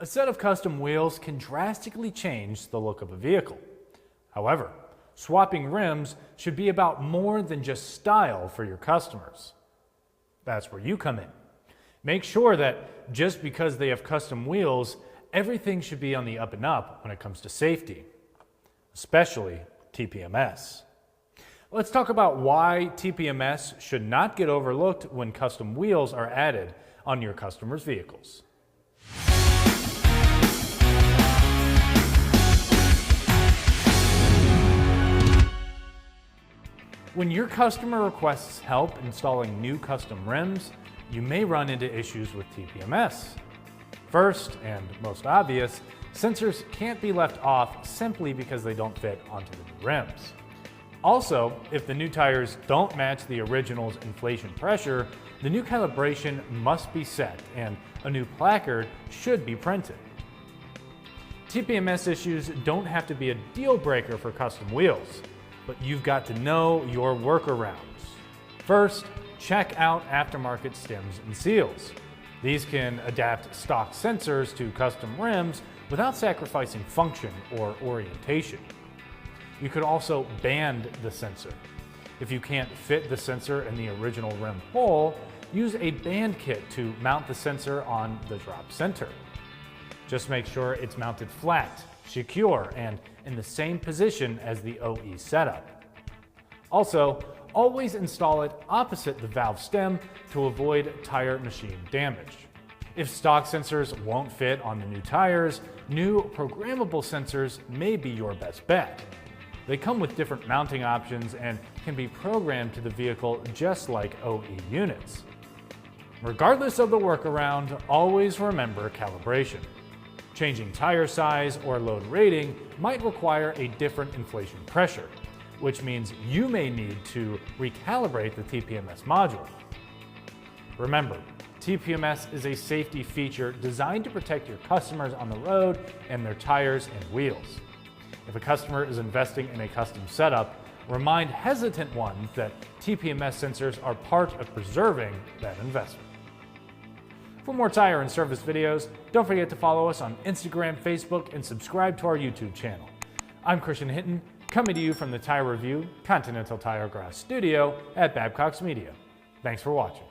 A set of custom wheels can drastically change the look of a vehicle. However, swapping rims should be about more than just style for your customers. That's where you come in. Make sure that just because they have custom wheels, everything should be on the up and up when it comes to safety, especially TPMS. Let's talk about why TPMS should not get overlooked when custom wheels are added on your customers' vehicles. When your customer requests help installing new custom rims, you may run into issues with TPMS. First, and most obvious, sensors can't be left off simply because they don't fit onto the new rims. Also, if the new tires don't match the original's inflation pressure, the new calibration must be set and a new placard should be printed. TPMS issues don't have to be a deal breaker for custom wheels, but you've got to know your workarounds. First, check out aftermarket stems and seals. These can adapt stock sensors to custom rims without sacrificing function or orientation. You could also band the sensor. If you can't fit the sensor in the original rim hole, use a band kit to mount the sensor on the drop center. Just make sure it's mounted flat, secure, and in the same position as the OE setup. Also, always install it opposite the valve stem to avoid tire machine damage. If stock sensors won't fit on the new tires, new programmable sensors may be your best bet. They come with different mounting options and can be programmed to the vehicle just like OE units. Regardless of the workaround, always remember calibration. Changing tire size or load rating might require a different inflation pressure, which means you may need to recalibrate the TPMS module. Remember, TPMS is a safety feature designed to protect your customers on the road and their tires and wheels. If a customer is investing in a custom setup, remind hesitant ones that TPMS sensors are part of preserving that investment. For more tire and service videos, don't forget to follow us on Instagram, Facebook, and subscribe to our YouTube channel. I'm Christian Hinton, coming to you from the Tire Review Continental Tire Glass Studio at Babcock's Media. Thanks for watching.